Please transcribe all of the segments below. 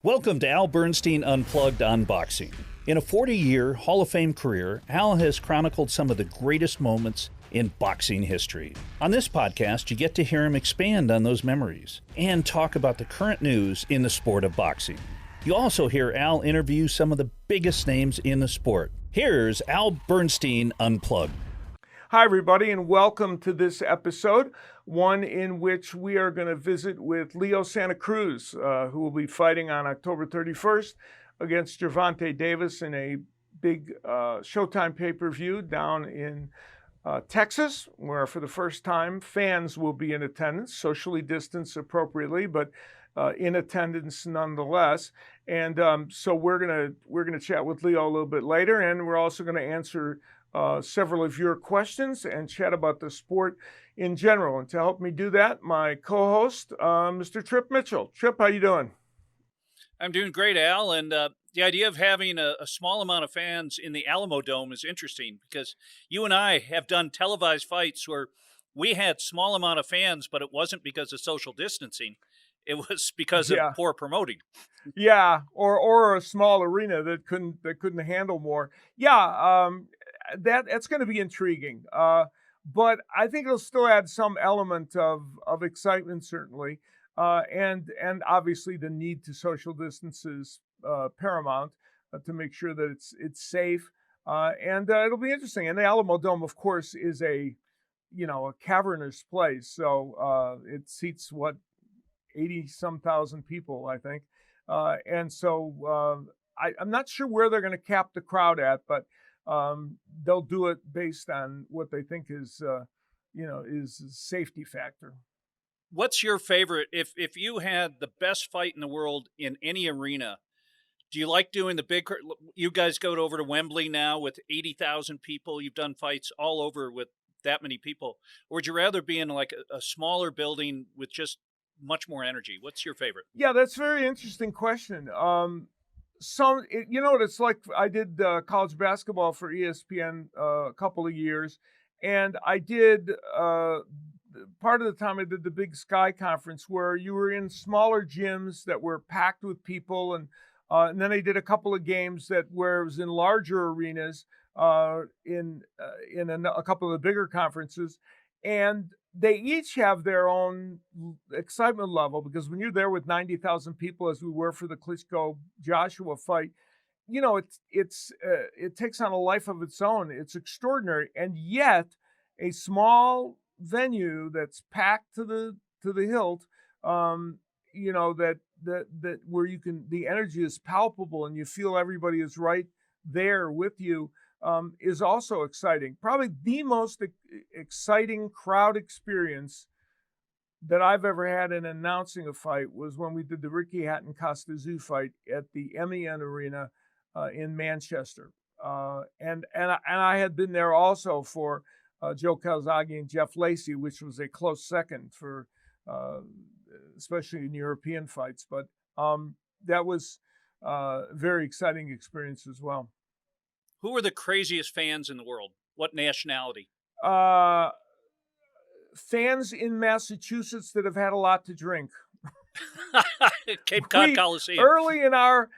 Welcome to Al Bernstein Unplugged Unboxing. In a 40-year Hall of Fame career, Al has chronicled some of the greatest moments in boxing history. On this podcast, you get to hear him expand on those memories and talk about the current news in the sport of boxing. You also hear Al interview some of the biggest names in the sport. Here's Al Bernstein Unplugged. Hi, everybody, and welcome to this episode, one in which we are going to visit with Leo Santa Cruz, who will be fighting on October 31st against Gervonta Davis in a big Showtime pay-per-view down in Texas, where for the first time fans will be in attendance, socially distanced appropriately, but in attendance nonetheless. And so we're gonna chat with Leo a little bit later, and we're also going to answer several of your questions and chat about the sport in general. And to help me do that, my co-host, Mr. Trip Mitchell. Trip, how you doing? I'm doing great, Al. And the idea of having a small amount of fans in the Alamo Dome is interesting because you and I have done televised fights where we had small amount of fans, but it wasn't because of social distancing. It was because of poor promoting. Yeah, or a small arena that couldn't handle more. Yeah, that's going to be intriguing. But I think it'll still add some element of excitement, certainly, and obviously the need to social distance is paramount to make sure that it's safe, and it'll be interesting. And the Alamo Dome, of course, is a cavernous place, so it seats 80-some thousand people, I think, and so I'm not sure where they're going to cap the crowd at, but they'll do it based on what they think is a safety factor. What's your favorite? If you had the best fight in the world in any arena, do you like doing the big? You guys go over to Wembley now with 80,000 people. You've done fights all over with that many people. Or would you rather be in like a smaller building with just much more energy? What's your favorite? Yeah, that's a very interesting question. What it's like. I did college basketball for ESPN a couple of years, and I did part of the time I did the Big Sky Conference, where you were in smaller gyms that were packed with people, and then I did a couple of games where it was in larger arenas in a couple of the bigger conferences, and they each have their own excitement level, because when you're there with 90,000 people, as we were for the Klitschko-Joshua fight, it takes on a life of its own. It's extraordinary, and yet a small venue that's packed to the hilt, that where the energy is palpable and you feel everybody is right there with you. Is also exciting. Probably the most exciting crowd experience that I've ever had in announcing a fight was when we did the Ricky Hatton-Costa Tszyu fight at the MEN Arena in Manchester. And I had been there also for Joe Calzaghe and Jeff Lacey, which was a close second for especially in European fights. But that was a very exciting experience as well. Who are the craziest fans in the world? What nationality? Fans in Massachusetts that have had a lot to drink. Cape Cod Coliseum. Early in our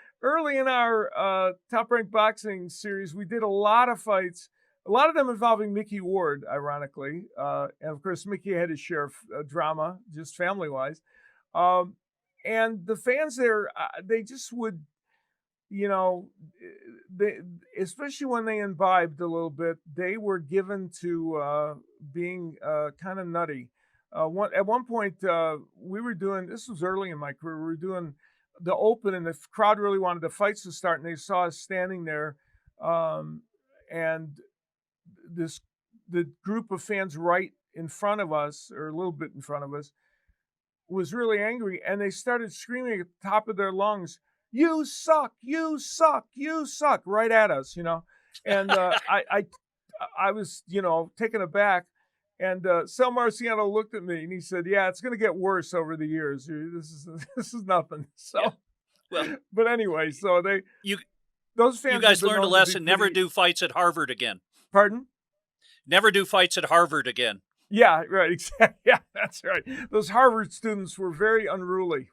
Top Rank Boxing series, we did a lot of fights, a lot of them involving Mickey Ward, ironically. And of course, Mickey had his share of drama, just family-wise. And the fans there, they just would, especially when they imbibed a little bit, they were given to being kind of nutty. At one point, we were doing, this was early in my career, we were doing the Open, and the crowd really wanted the fights to start, and they saw us standing there, and the group of fans right in front of us, or a little bit in front of us, was really angry, and they started screaming at the top of their lungs, "You suck! You suck! You suck!" right at us, And I was, taken aback. And Sal Marciano looked at me and he said, "Yeah, it's going to get worse over the years. This is nothing." So, yeah. Well, but anyway, so those fans. You guys learned a lesson: never do fights at Harvard again. Pardon? Never do fights at Harvard again. Yeah, right. Exactly. Yeah, that's right. Those Harvard students were very unruly.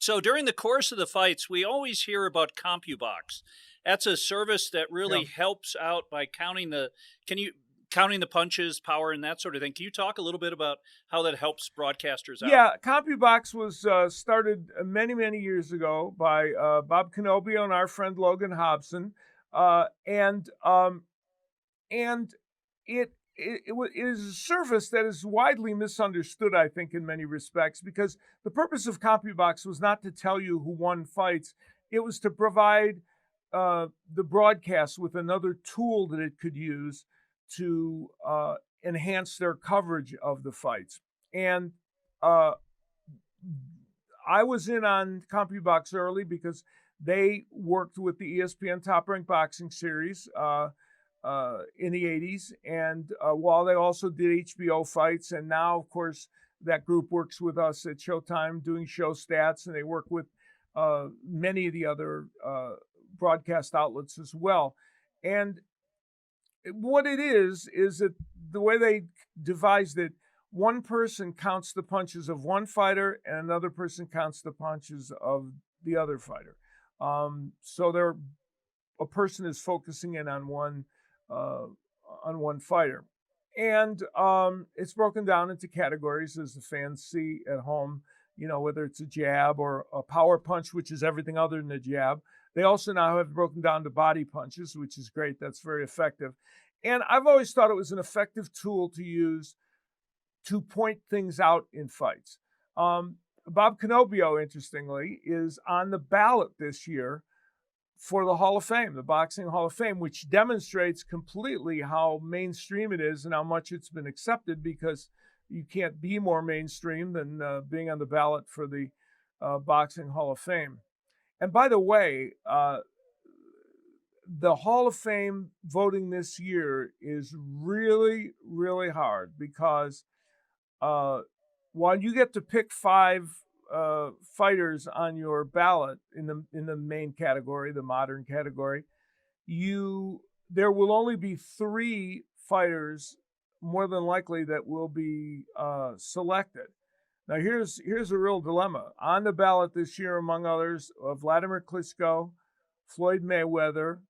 So during the course of the fights, we always hear about Compubox. That's a service that Yeah. really helps out by can you counting the punches, power, and that sort of thing. Can you talk a little bit about how that helps broadcasters out? Yeah, Compubox was started many years ago by Bob Canobio and our friend Logan Hobson, uh, and um, and it is a service that is widely misunderstood, I think, in many respects, because the purpose of Compubox was not to tell you who won fights; it was to provide the broadcast with another tool that it could use to enhance their coverage of the fights. And uh, I was in on CompuBox early because they worked with the ESPN Top Rank Boxing Series in the 80s. And while they also did HBO fights, and now, of course, that group works with us at Showtime doing show stats, and they work with many of the other broadcast outlets as well. And what it is that the way they devised it, one person counts the punches of one fighter and another person counts the punches of the other fighter. So a person is focusing in uh, on one fighter, and it's broken down into categories as the fans see at home. You know, whether it's a jab or a power punch, which is everything other than a jab. They also now have broken down to body punches, which is great. That's very effective. And I've always thought it was an effective tool to use to point things out in fights. Bob Canobio, interestingly, is on the ballot this year for the Hall of Fame, the Boxing Hall of Fame, which demonstrates completely how mainstream it is and how much it's been accepted, because you can't be more mainstream than being on the ballot for the Boxing Hall of Fame. And by the way, the Hall of Fame voting this year is really hard, because while you get to pick five fighters on your ballot in the main category, the modern category, there will only be three fighters, more than likely, that will be selected. Now here's a real dilemma on the ballot this year, among others: Vladimir Klitschko, Floyd Mayweather,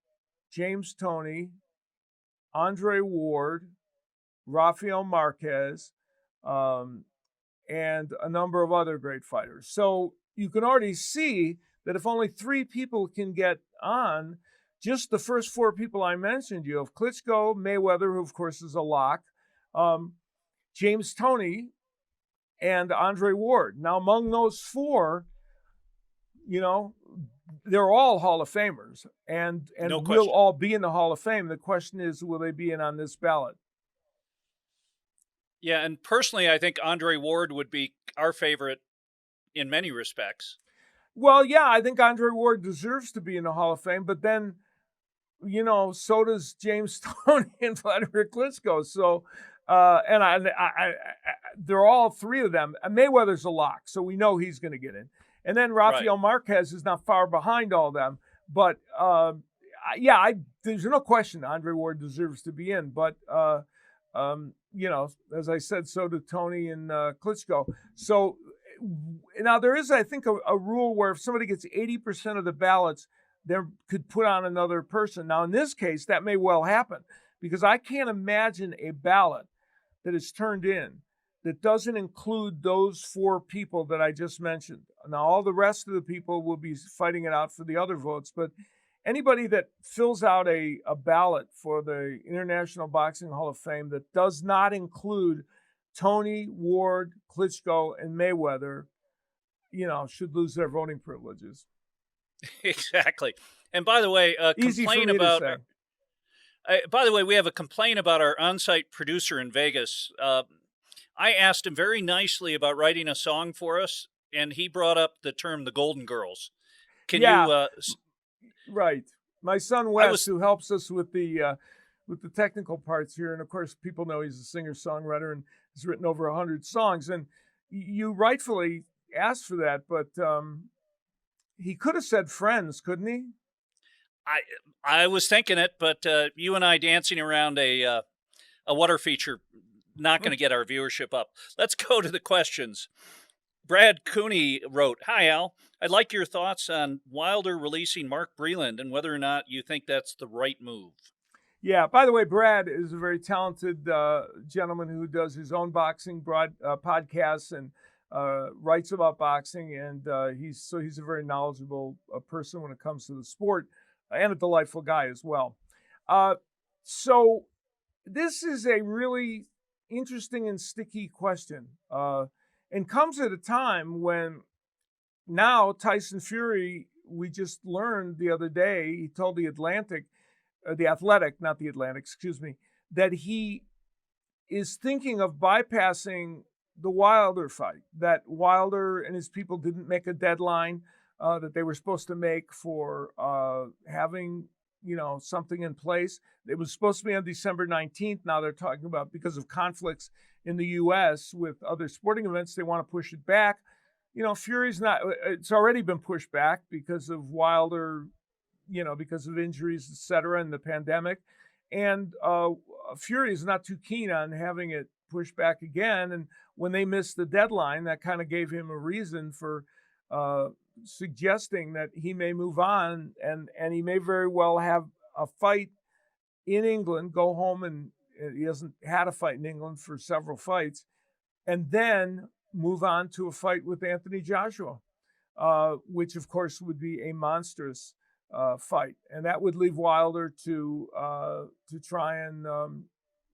James Toney, Andre Ward, Rafael Marquez, and a number of other great fighters. So you can already see that if only three people can get on, just the first four people I mentioned, you have Klitschko, Mayweather, who of course is a lock, James Toney, and Andre Ward. Now, among those four, you know, they're all Hall of Famers, and No will question. all be in the Hall of Fame. The question is, will they be in on this ballot? Yeah, and personally, I think Andre Ward would be our favorite in many respects. Well, yeah, I think Andre Ward deserves to be in the Hall of Fame, but then, you know, so does James Toney and Vladimir Klitschko. So, and they're all three of them. Mayweather's a lock, so we know he's going to get in. And then Rafael Marquez is not far behind all them. But yeah, there's no question Andre Ward deserves to be in. But you know, as I said, so do Toney and Klitschko. So now there is, I think, a rule where if somebody gets 80% of the ballots, they could put on another person. Now, in this case, that may well happen, because I can't imagine a ballot that is turned in that doesn't include those four people that I just mentioned. Now, all the rest of the people will be fighting it out for the other votes, but anybody that fills out a ballot for the International Boxing Hall of Fame that does not include Toney, Ward, Klitschko, and Mayweather, you know, should lose their voting privileges. Exactly. And by the way, Easy for me to say. by the way, we have a complaint about our on-site producer in Vegas. I asked him very nicely about writing a song for us, and he brought up the term "the Golden Girls." Can you? Right. My son Wes, who helps us with the technical parts here, and of course, people know he's a singer-songwriter and has written over 100 songs. And you rightfully asked for that, but he could have said "Friends," couldn't he? I was thinking it, but you and I dancing around a water feature not going to get our viewership up. Let's go to the questions. Brad Cooney wrote, "Hi Al, I'd like your thoughts on Wilder releasing Mark Breland and whether or not you think that's the right move." Yeah. By the way, Brad is a very talented gentleman who does his own boxing podcasts and writes about boxing, and he's a very knowledgeable person when it comes to the sport, and a delightful guy as well. Uh, so this is a really interesting and sticky question, and comes at a time when now Tyson Fury, we just learned the other day, he told the Athletic, not the Atlantic, excuse me, that he is thinking of bypassing the Wilder fight. That Wilder and his people didn't make a deadline that they were supposed to make for having something in place. It was supposed to be on December 19th. Now they're talking about, because of conflicts in the U.S. with other sporting events, they want to push it back. Fury's not. It's already been pushed back because of Wilder, because of injuries, et cetera, and the pandemic. And Fury is not too keen on having it pushed back again. And when they missed the deadline, that kind of gave him a reason for suggesting that he may move on, and he may very well have a fight in England, go home, and he hasn't had a fight in England for several fights, and then move on to a fight with Anthony Joshua, which of course would be a monstrous fight, and that would leave Wilder to try and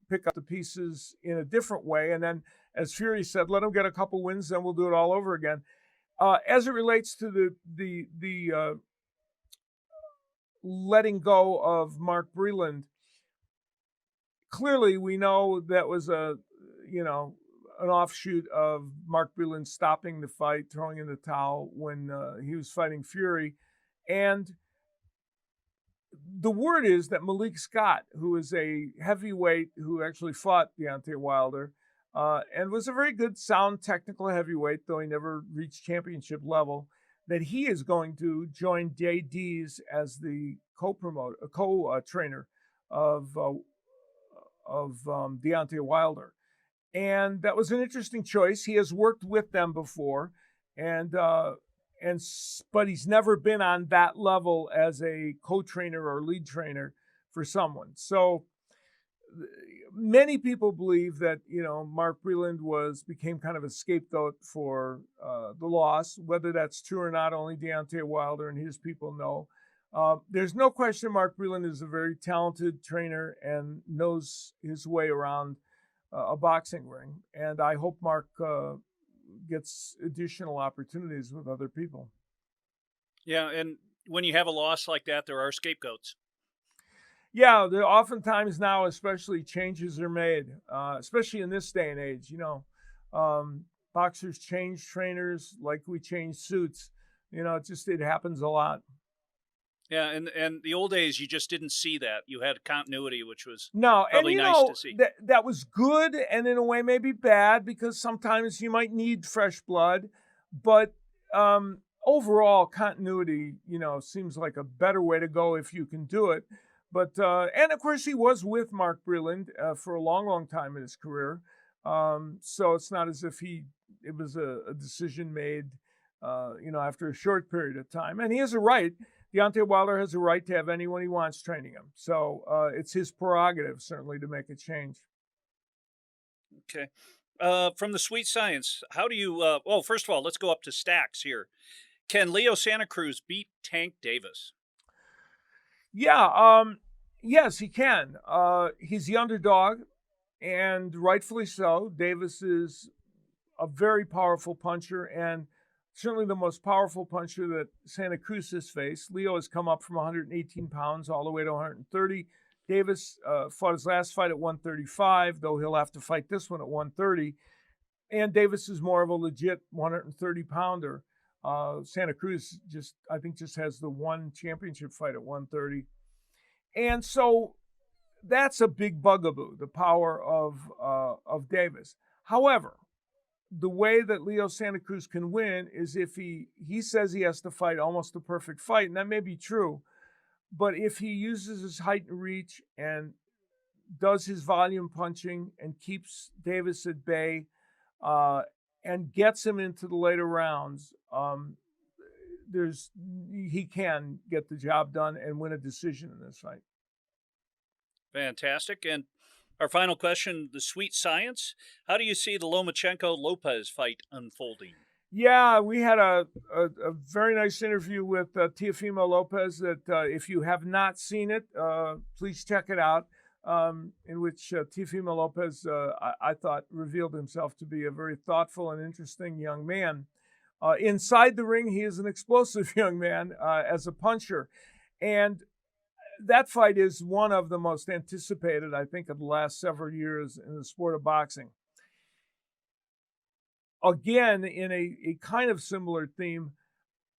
pick up the pieces in a different way. And then, as Fury said, let him get a couple wins, then we'll do it all over again. As it relates to the letting go of Mark Breland, clearly we know that was an offshoot of Mark Breland stopping the fight, throwing in the towel when he was fighting Fury. And the word is that Malik Scott, who is a heavyweight who actually fought Deontay Wilder, and was a very good, sound, technical heavyweight, though he never reached championship level, that he is going to join JD's as the co-trainer of Deontay Wilder. And that was an interesting choice. He has worked with them before, but he's never been on that level as a co-trainer or lead trainer for someone. So many people believe that Mark Breland became kind of a scapegoat for the loss. Whether that's true or not, only Deontay Wilder and his people know. There's no question Mark Breland is a very talented trainer and knows his way around a boxing ring, and I hope Mark gets additional opportunities with other people. Yeah, and when you have a loss like that, there are scapegoats. Yeah, oftentimes now, especially, changes are made, especially in this day and age. Boxers change trainers like we change suits. It happens a lot. Yeah, and the old days, you just didn't see that. You had continuity, which was probably nice to see. That was good, and in a way maybe bad, because sometimes you might need fresh blood. But overall, continuity, seems like a better way to go if you can do it. But and of course, he was with Mark Breland for a long, long time in his career. So it's not as if it was a decision made, after a short period of time. And he has a right. Deontay Wilder has a right to have anyone he wants training him. So it's his prerogative, certainly, to make a change. Okay. From the Sweet Science, how do you... well, first of all, let's go up to stacks here. Can Leo Santa Cruz beat Tank Davis? Yeah. Yes, he can. He's the underdog, and rightfully so. Davis is a very powerful puncher, and certainly the most powerful puncher that Santa Cruz has faced. Leo has come up from 118 pounds all the way to 130. Davis fought his last fight at 135, though he'll have to fight this one at 130. And Davis is more of a legit 130-pounder. Santa Cruz just has the one championship fight at 130. And so that's a big bugaboo, the power of Davis. However, the way that Leo Santa Cruz can win is if he says he has to fight almost a perfect fight, and that may be true, but if he uses his height and reach and does his volume punching and keeps Davis at bay, and gets him into the later rounds, he can get the job done and win a decision in this fight. Fantastic. And our final question, the sweet science. How do you see the Lomachenko Lopez fight unfolding? Yeah, we had a very nice interview with Teofimo Lopez that if you have not seen it, please check it out, in which Teofimo Lopez, I thought, revealed himself to be a very thoughtful and interesting young man. Inside the ring, he is an explosive young man as a puncher. And that fight is one of the most anticipated, I think, of the last several years in the sport of boxing. Again, in a kind of similar theme,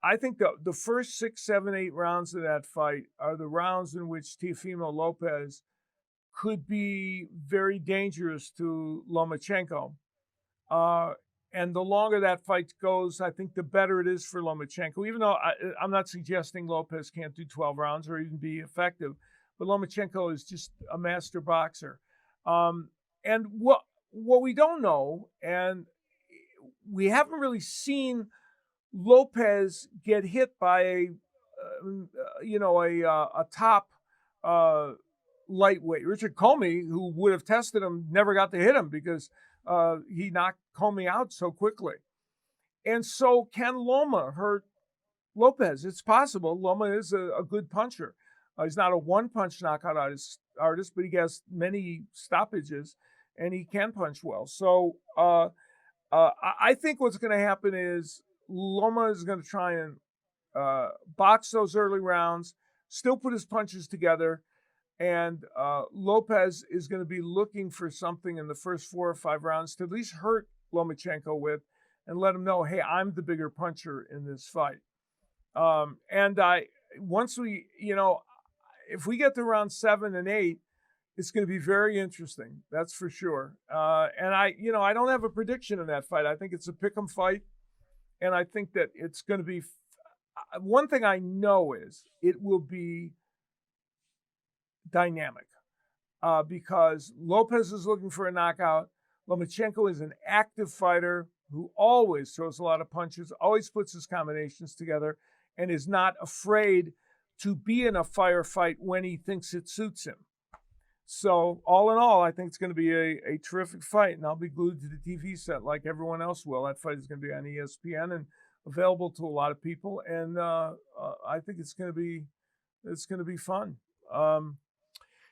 I think the first 6, 7, 8 rounds of that fight are the rounds in which Teofimo Lopez could be very dangerous to Lomachenko. And the longer that fight goes, I think the better it is for Lomachenko, even though I'm not suggesting Lopez can't do 12 rounds or even be effective. But Lomachenko is just a master boxer. And what we don't know, and we haven't really seen Lopez get hit by a top lightweight. Richard Comey, who would have tested him, never got to hit him because he knocked Comey out so quickly. And so can Loma hurt Lopez? It's possible. Loma is a good puncher. He's not a one-punch knockout artist, but he has many stoppages, and he can punch well. So I think what's going to happen is Loma is going to try and box those early rounds, still put his punches together, and Lopez is going to be looking for something in the first 4 or 5 rounds to at least hurt Lomachenko with and let him know, hey, I'm the bigger puncher in this fight. Once we, if we get to round 7 and 8, it's going to be very interesting. That's for sure. And I don't have a prediction in that fight. I think it's a pick'em fight. And I think that it's going to be, one thing I know is it will be dynamic because Lopez is looking for a knockout. Lomachenko is an active fighter who always throws a lot of punches, always puts his combinations together, and is not afraid to be in a firefight when he thinks it suits him. So all in all, I think it's going to be a terrific fight, and I'll be glued to the TV set like everyone else will. That fight is going to be on ESPN and available to a lot of people, and I think it's going to be fun.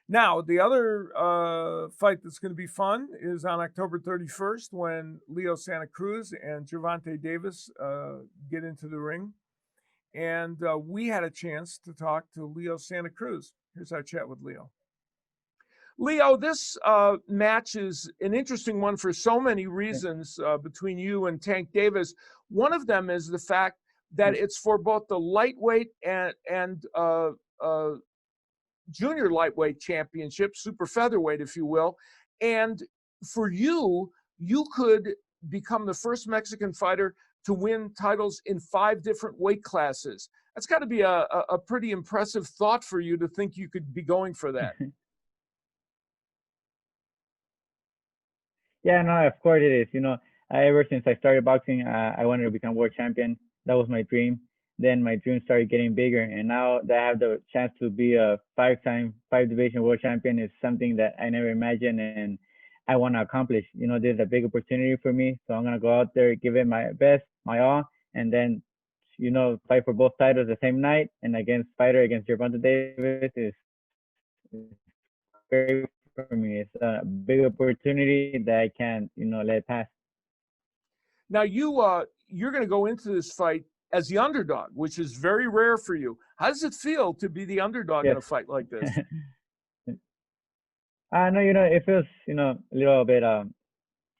Now, the other fight that's going to be fun is on October 31st when Leo Santa Cruz and Gervonta Davis get into the ring. And we had a chance to talk to Leo Santa Cruz. Here's our chat with Leo. Leo, this match is an interesting one for so many reasons between you and Tank Davis. One of them is the fact that it's for both the lightweight and junior lightweight championship, super featherweight, if you will. And for you, you could become the first Mexican fighter to win titles in 5 different weight classes. That's got to be a pretty impressive thought for you to think you could be going for that. Yeah, no, of course it is. Ever since I started boxing, I wanted to become world champion. That was my dream. Then my dream started getting bigger, and now that I have the chance to be a 5-time 5-division world champion is something that I never imagined, and I want to accomplish. There's a big opportunity for me, so I'm gonna go out there, give it my best, my all, and then, fight for both titles the same night. And against Gervonta Davis is great for me. It's a big opportunity that I can't, let pass. Now you're going to go into this fight as the underdog, which is very rare for you. How does it feel to be the underdog in a fight like this? No, it feels, a little bit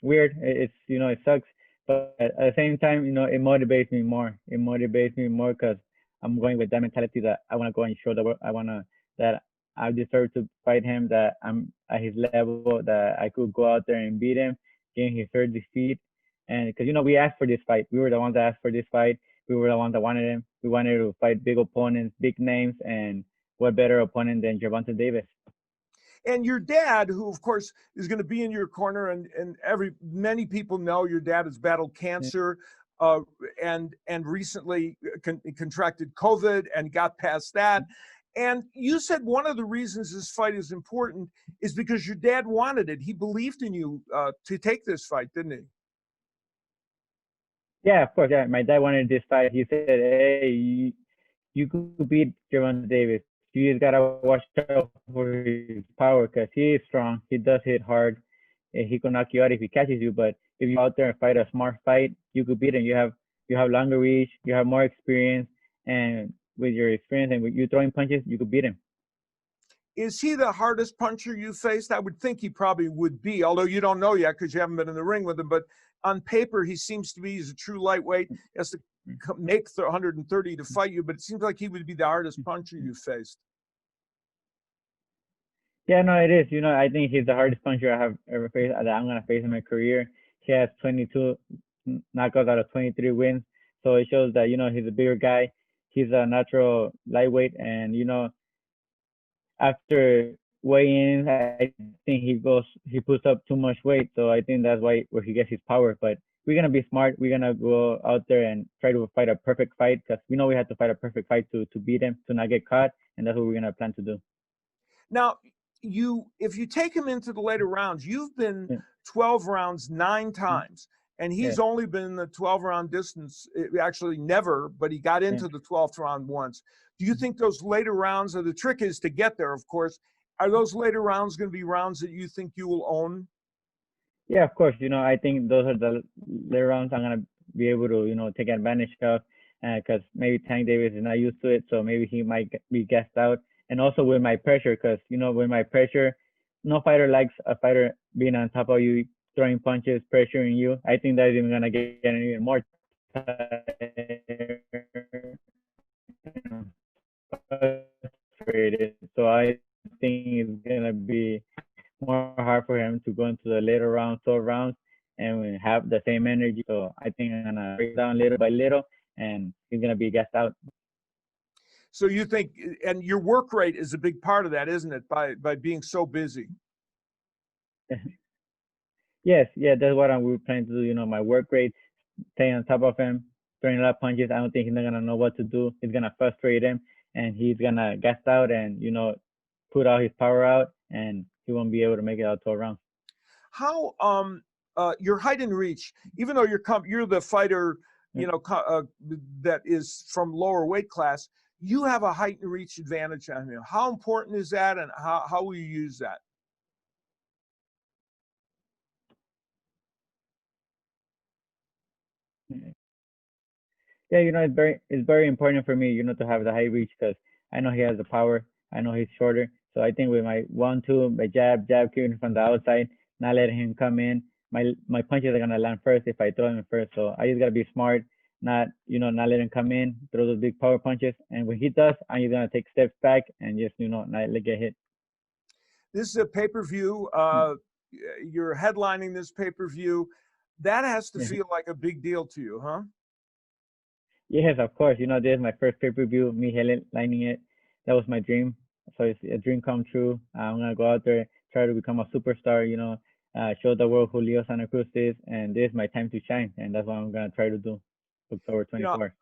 weird. It's, it sucks, but at the same time, it motivates me more. It motivates me more because I'm going with that mentality that I want to go and show the world. That I deserve to fight him, that I'm at his level, that I could go out there and beat him, gain his 3rd defeat. And because, we asked for this fight. We were the ones that asked for this fight. We were the ones that wanted him. We wanted to fight big opponents, big names, and what better opponent than Gervonta Davis? And your dad, who of course is going to be in your corner, and many people know your dad has battled cancer, uh, and recently contracted COVID and got past that. And you said one of the reasons this fight is important is because your dad wanted it. He believed in you to take this fight, didn't he? Yeah, of course. Yeah, my dad wanted this fight. He said, "Hey, you could beat Gervonta Davis. You just gotta watch out for his power because he is strong. He does hit hard. And he can knock you out if he catches you. But if you out there and fight a smart fight, you could beat him. You have longer reach. You have more experience, and with your experience and with you throwing punches, you could beat him." Is he the hardest puncher you faced? I would think he probably would be, although you don't know yet because you haven't been in the ring with him. But on paper, he seems to be, he's a true lightweight. He has to make 130 to fight you, but it seems like he would be the hardest puncher you faced. Yeah, no, it is. I think he's the hardest puncher I have ever faced that I'm gonna face in my career. He has 22 knockouts out of 23 wins, so it shows that he's a bigger guy. He's a natural lightweight, and after weigh-ins, I think he puts up too much weight, so I think that's where he gets his power. But we're gonna be smart. We're gonna go out there and try to fight a perfect fight because we know we have to fight a perfect fight to beat him, to not get caught, and that's what we're gonna plan to do. Now, if you take him into the later rounds, you've been 12 rounds 9 times, and he's only been in the 12-round distance, actually never, but he got into the 12th round once. Do you think those later rounds, the trick is to get there, of course, are those later rounds going to be rounds that you think you will own? Yeah, of course. I think those are the later rounds I'm gonna be able to, take advantage of, because maybe Tank Davis is not used to it, so maybe he might be gassed out. And also with my pressure, because with my pressure, no fighter likes a fighter being on top of you, throwing punches, pressuring you. I think that's even gonna get even more frustrated. So I think it's gonna be more hard for him to go into the later rounds, 12 rounds, and have the same energy. So I think I'm gonna break down little by little, and he's gonna be gassed out. So you think, and your work rate is a big part of that, isn't it? By being so busy. Yes, yeah, that's what we're planning to do. My work rate, staying on top of him, throwing a lot of punches. I don't think he's not gonna know what to do. It's gonna frustrate him, and he's gonna gas out and put all his power out, and he won't be able to make it out 12 rounds. How your height and reach, even though you're the fighter, that is from lower weight class, you have a height and reach advantage on him. How important is that, and how will you use that? Yeah, it's very important for me, to have the high reach because I know he has the power. I know he's shorter, so I think with my 1-2, my jab, keeping from the outside, not letting him come in, my punches are gonna land first if I throw him first. So I just gotta be smart, not let him come in, throw those big power punches, and when he does, I'm just gonna take steps back and just not let get hit. This is a pay-per-view. You're headlining this pay-per-view. That has to Yeah. feel like a big deal to you, huh? Yes, of course. This is my first pay-per-view, me headlining it. That was my dream. So it's a dream come true. I'm gonna go out there, try to become a superstar. Show the world who Leo Santa Cruz is, and this is my time to shine, and that's what I'm gonna try to do. October 24th.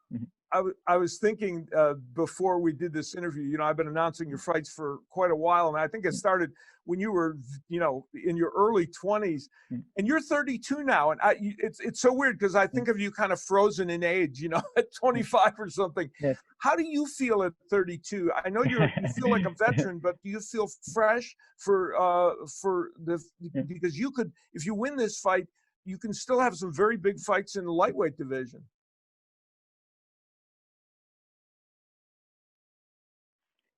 I was thinking before we did this interview, I've been announcing your fights for quite a while, and I think it started when you were, in your early 20s, and you're 32 now. And it's so weird because I think of you kind of frozen in age, at 25 or something. Yes. How do you feel at 32? I know you feel like a veteran, but do you feel fresh because you could, if you win this fight, you can still have some very big fights in the lightweight division.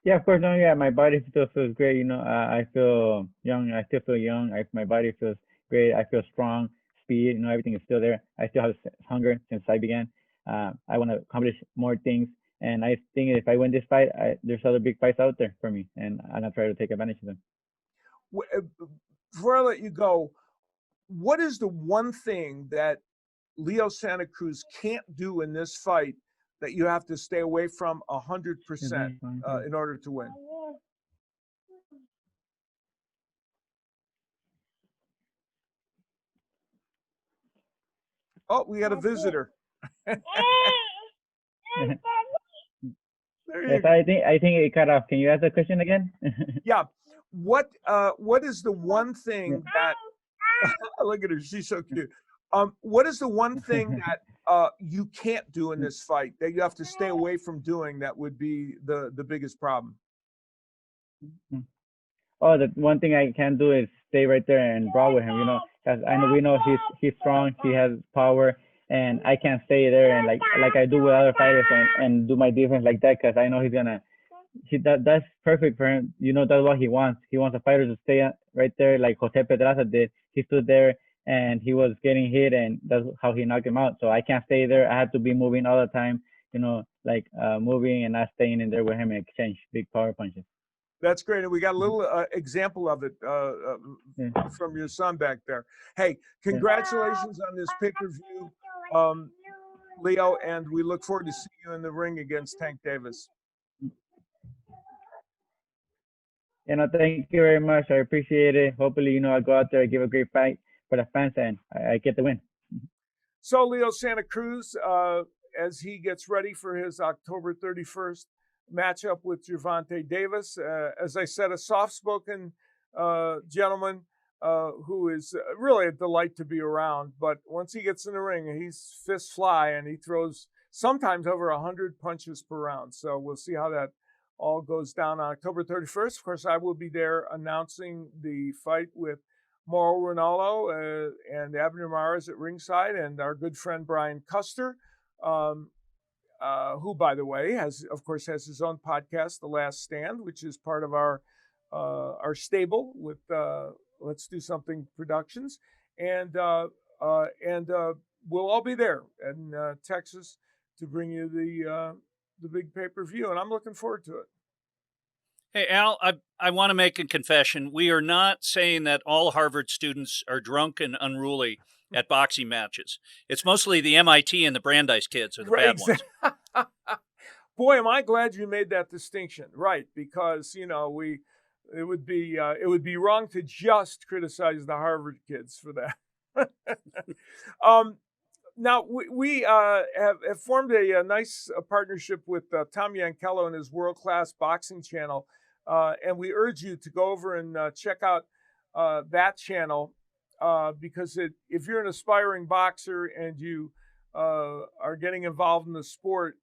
Yeah, of course. No, yeah, my body still feels great. I feel young. I still feel young. My body feels great. I feel strong. Speed. Everything is still there. I still have hunger since I began. I want to accomplish more things, and I think if I win this fight, there's other big fights out there for me, and I'm gonna try to take advantage of them. Before I let you go, what is the one thing that Leo Santa Cruz can't do in this fight that you have to stay away from 100% in order to win? Oh, we got a visitor. There you Yes, go. I think it cut off. Can you ask the question again? Yeah. What is the one Yeah. thing that look at her, she's so cute. What is the one thing that you can't do in this fight that you have to stay away from doing that would be the biggest problem? Oh, the one thing I can do is stay right there and brawl with him. You know, 'cause I know we know he's strong, he has power, and I can't stay there and like I do with other fighters and do my defense like that because I know he's gonna that's perfect for him. You know, that's what he wants. He wants a fighter to stay right there, like Jose Pedraza did. He stood there and he was getting hit, and that's how he knocked him out. So I can't stay there. I have to be moving all the time. You know, like moving and not staying in there with him and exchange big power punches. That's great, and we got a Mhm. little example of it Yeah, from your son back there. Hey, yeah. congratulations on this pay-per-view, um, Leo, and we look forward to seeing you in the ring against Tank Davis. You know, thank you very much. I appreciate it. Hopefully, you know, I go out there, give a great fight for the fans, and I get the win. So Leo Santa Cruz, as he gets ready for his October 31st matchup with Gervonta Davis, as I said, a soft-spoken gentleman who is really a delight to be around. But once he gets in the ring, he's fists fly, and he throws sometimes over 100 punches per round. So we'll see how that all goes down on October 31st. Of course, I will be there announcing the fight with Mauro Ranallo and Abner Mares at ringside, and our good friend Brian Custer, um, who, by the way, of course, has his own podcast, The Last Stand, which is part of our stable with Let's Do Something Productions, and we'll all be there in Texas to bring you the big pay-per-view, and I'm looking forward to it. Hey, Al, I want to make a confession. We are not saying that all Harvard students are drunk and unruly at boxing matches. It's mostly the MIT and the Brandeis kids are the bad ones. Boy, am I glad you made that distinction, right? Because it would be wrong to just criticize the Harvard kids for that. Now we have formed a nice partnership with Tom Yankelo and his world-class boxing channel, and we urge you to go over and check out that channel because if you're an aspiring boxer and you are getting involved in the sport,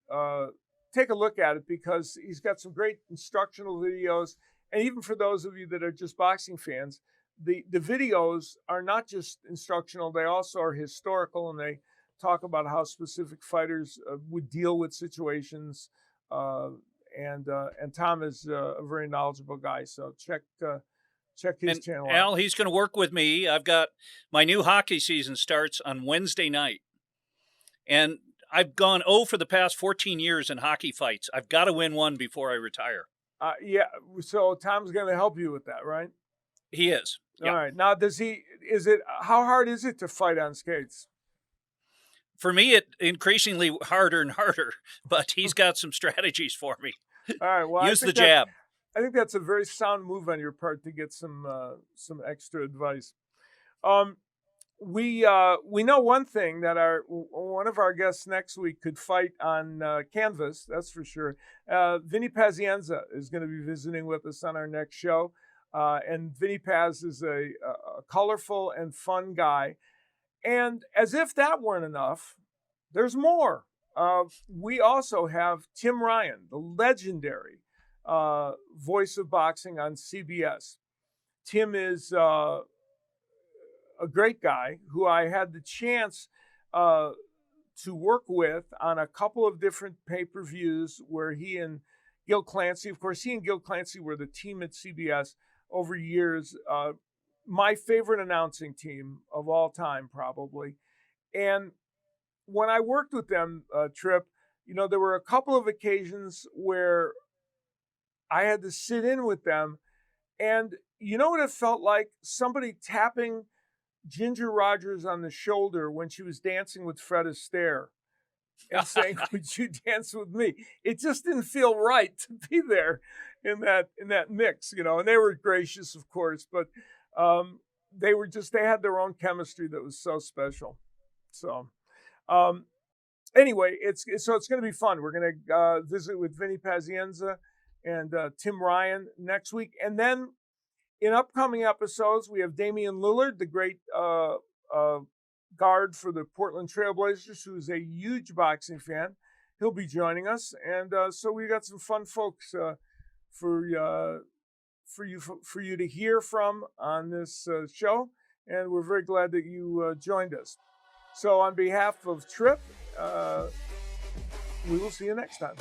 take a look at it because he's got some great instructional videos, and even for those of you that are just boxing fans, the videos are not just instructional; they also are historical, and they talk about how specific fighters would deal with situations. And Tom is a very knowledgeable guy, so check his channel out. Al, he's going to work with me. I've got my new hockey season starts on Wednesday night, and I've gone 0 for the past 14 years in hockey fights. I've got to win one before I retire. Yeah, so Tom's going to help you with that, right? He is. All right. Now, how hard is it to fight on skates? For me, it increasingly harder and harder, but he's got some strategies for me. All right. Well, Use the jab. I think that's a very sound move on your part to get some extra advice. We know one thing that one of our guests next week could fight on canvas. That's for sure. Vinny Pazienza is going to be visiting with us on our next show, and Vinny Paz is a colorful and fun guy. And as if that weren't enough, there's more. We also have Tim Ryan, the legendary voice of boxing on CBS. Tim is a great guy who I had the chance to work with on a couple of different pay-per-views where he and Gil Clancy, of course, he and Gil Clancy were the team at CBS over years. My favorite announcing team of all time, probably. And when I worked with them, Trip, there were a couple of occasions where I had to sit in with them. And you know what it felt like? Somebody tapping Ginger Rogers on the shoulder when she was dancing with Fred Astaire and saying, "Would you dance with me?" It just didn't feel right to be there in that mix, and they were gracious, of course, but they had their own chemistry that was so special. So Anyway, it's going to be fun. We're going to visit with Vinny Pazienza and Tim Ryan next week, and then in upcoming episodes we have Damian Lillard, the great guard for the Portland Trailblazers, who's a huge boxing fan. He'll be joining us, and so we got some fun folks for you to hear from on this show, and we're very glad that you joined us. So on behalf of Trip, we will see you next time.